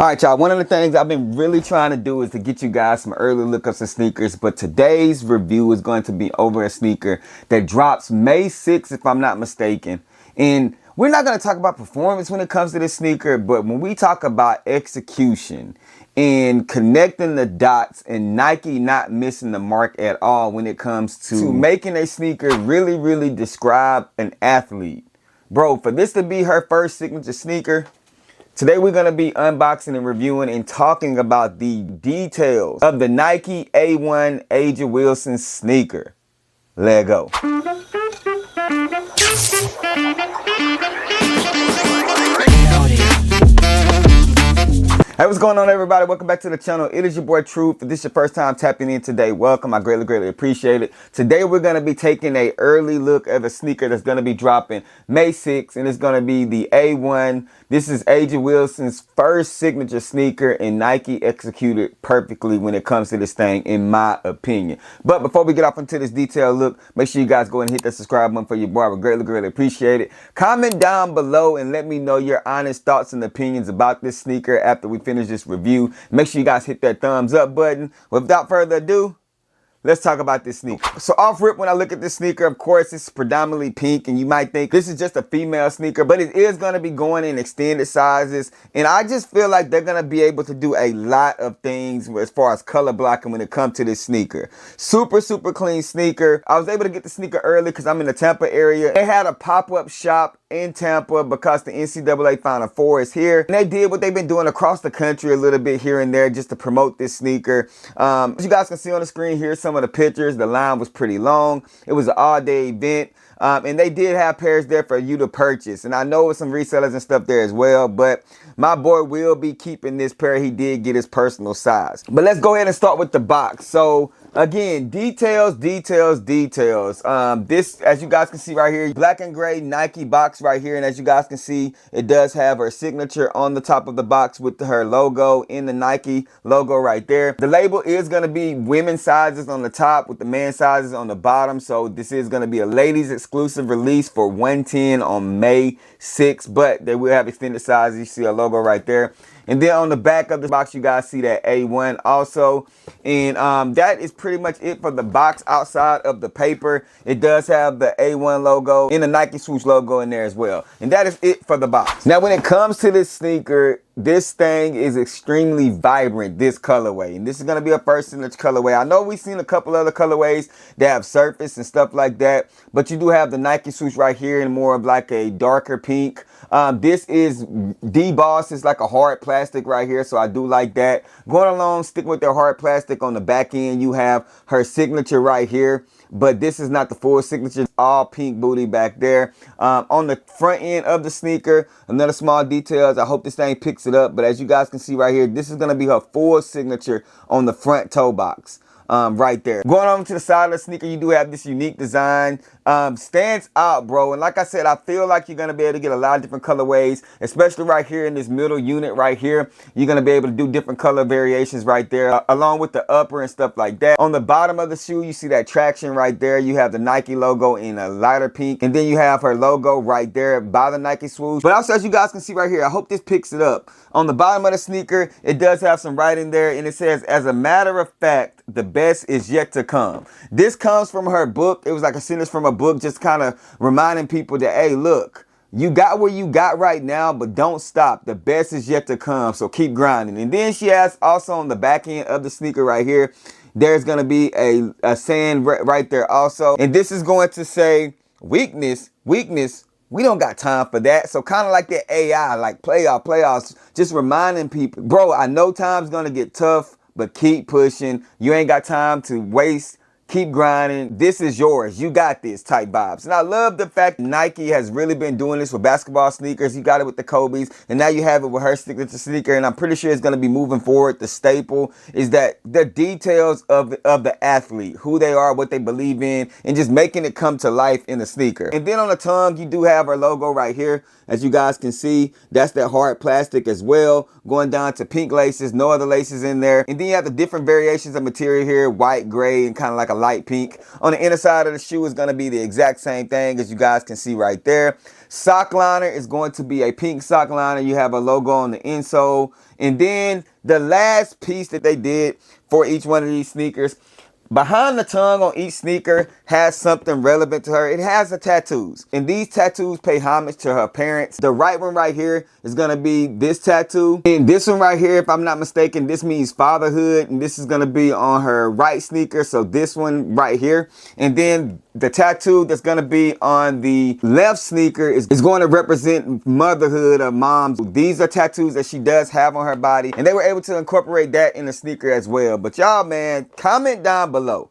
All right, y'all, one of the things I've been really trying to do is to get you guys some early lookups of sneakers, but today's review is going to be over a sneaker that drops May 6th, if I'm not mistaken. And we're not going to talk about performance when it comes to this sneaker, but when we talk about execution and connecting the dots and Nike not missing the mark at all when it comes to making a sneaker really describe an athlete. Bro, for this to be her first signature sneaker, today we're going to be unboxing and reviewing and talking about the details of the nikeAOne A'ja Wilson sneaker. Let go. Hey, what's going on, everybody? Welcome back to the channel. It is your boy Truth. If this is your first time tapping in today, welcome. I greatly appreciate it. Today we're going to be taking an early look at a sneaker that's going to be dropping May 6th, and it's going to be the A1. This is A'ja Wilson's first signature sneaker, and Nike executed perfectly when it comes to this thing, in my opinion. But before we get off into this detailed look, make sure you guys go ahead and hit that subscribe button for your boy. I would greatly appreciate it. Comment down below and let me know your honest thoughts and opinions about this sneaker after we finish this review. Make sure you guys hit that thumbs up button. Without further ado, let's talk about this sneaker. So off rip, when I look at this sneaker, of course, it's predominantly pink, and you might think this is just a female sneaker, but it is going to be going in extended sizes, and I just feel like they're going to be able to do a lot of things as far as color blocking when it comes to this sneaker. Super clean sneaker. I was able to get the sneaker early because I'm in the Tampa area. They had a pop-up shop in Tampa because the NCAA Final Four is here, and they did what they've been doing across the country a little bit here and there just to promote this sneaker. As you guys can see on the screen here, some of the pictures. The line was pretty long. It was an all-day event, and they did have pairs there for you to purchase, and I know some resellers and stuff there as well, but my boy will be keeping this pair. He did get his personal size. But let's go ahead and start with the box. So again, details. This, as you guys can see right here, black and gray Nike box right here, and as you guys can see, it does have her signature on the top of the box with her logo in the Nike logo right there. The label is going to be women's sizes on the top with the men's sizes on the bottom, so this is going to be a ladies exclusive release for 110 on May 6th, but they will have extended sizes. You see a logo right there. And then on the back of the box, you guys see that A1 also. And that is pretty much it for the box outside of the paper. It does have the A1 logo and the Nike swoosh logo in there as well. And that is it for the box. Now, when it comes to this sneaker, this thing is extremely vibrant, this colorway. And this is going to be a first signature colorway. I know we've seen a couple other colorways that have surface and stuff like that, but you do have the Nike swoosh right here in more of like a darker pink. This is debossed. It's like a hard plastic right here, so I do like that. Going along, sticking with their hard plastic on the back end, you have her signature right here, but this is not the full signature. It's all pink booty back there. On the front end of the sneaker, another small details. I hope this thing picks it up, but as you guys can see right here, this is going to be her full signature on the front toe box. Right there. Going on to the side of the sneaker, you do have this unique design. Stands out, bro. And like I said, I feel like you're going to be able to get a lot of different colorways, especially right here in this middle unit right here. You're going to be able to do different color variations right there, along with the upper and stuff like that. On the bottom of the shoe, you see that traction right there. You have the Nike logo in a lighter pink, and then you have her logo right there by the Nike swoosh. But also, as you guys can see right here, I hope this picks it up. On the bottom of the sneaker, it does have some writing there, and it says, "As a matter of fact, the best is yet to come." This comes from her book. It was like a sentence from a book, just kind of reminding people that, hey, look, you got where you got right now, but don't stop. The best is yet to come, so keep grinding. And then she has also on the back end of the sneaker right here, there's going to be a saying right there also. And this is going to say, weakness, we don't got time for that. So kind of like that AI, like playoffs, just reminding people, bro, I know time's going to get tough, but keep pushing. You ain't got time to waste. Keep grinding. This is yours. You got this type vibes. And I love the fact Nike has really been doing this with basketball sneakers. You got it with the Kobe's, and now you have it with her signature sneaker. And I'm pretty sure it's going to be moving forward. The staple is that the details of the athlete, who they are, what they believe in, and just making it come to life in the sneaker. And then on the tongue, you do have her logo right here. As you guys can see, that's that hard plastic as well, going down to pink laces, no other laces in there. And then you have the different variations of material here, white, gray, and kind of like a light pink. On the inner side of the shoe is going to be the exact same thing as you guys can see right there. Sock liner is going to be a pink sock liner. You have a logo on the insole. And then the last piece that they did for each one of these sneakers, behind the tongue on each sneaker has something relevant to her. It has the tattoos. And these tattoos pay homage to her parents. The right one right here is going to be this tattoo. And this one right here, if I'm not mistaken, this means fatherhood. And this is going to be on her right sneaker. So this one right here. And then the tattoo that's going to be on the left sneaker is going to represent motherhood of moms. These are tattoos that she does have on her body. And they were able to incorporate that in the sneaker as well. But y'all, man, comment down below.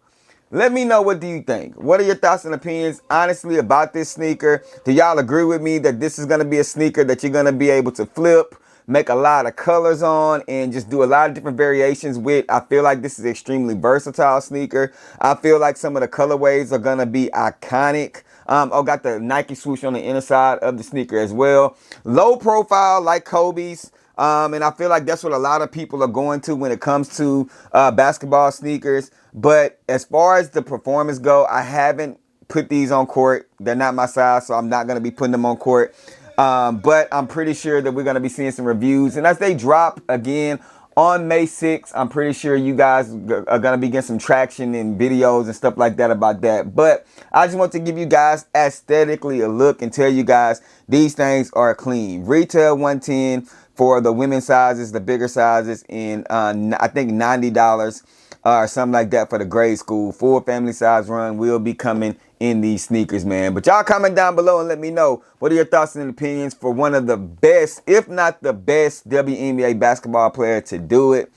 Let me know, what do you think? What are your thoughts and opinions, honestly, about this sneaker? Do y'all agree with me that this is going to be a sneaker that you're going to be able to flip, make a lot of colors on, and just do a lot of different variations with? I feel like this is an extremely versatile sneaker. I feel like some of the colorways are going to be iconic. Oh, got the Nike swoosh on the inner side of the sneaker as well. Low profile like Kobe's. And I feel like that's what a lot of people are going to when it comes to basketball sneakers. But as far as the performance go, I haven't put these on court. They're not my size, so I'm not going to be putting them on court. But I'm pretty sure that we're going to be seeing some reviews. And as they drop again on May 6th, I'm pretty sure you guys are going to be getting some traction in videos and stuff like that about that. But I just want to give you guys aesthetically a look and tell you guys these things are clean. Retail $110 for the women's sizes, the bigger sizes, and I think $90 or something like that for the grade school. Full family size run will be coming in these sneakers, man. But y'all comment down below and let me know, what are your thoughts and opinions for one of the best, if not the best, WNBA basketball player to do it.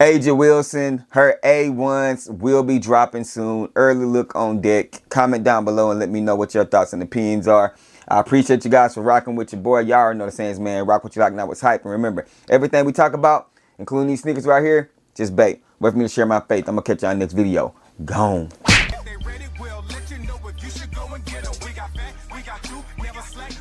A'ja Wilson, her A1s will be dropping soon. Early look on deck. Comment down below and let me know what your thoughts and opinions are. I appreciate you guys for rocking with your boy. Y'all already know the sayings, man. Rock what you like, not what's hype. And remember, everything we talk about, including these sneakers right here, just bait. Wait for me to share my faith. I'm going to catch y'all in the next video. Gone. If they ready, we'll let you know if you should go and get 'em. We got fat, we got you, never slack.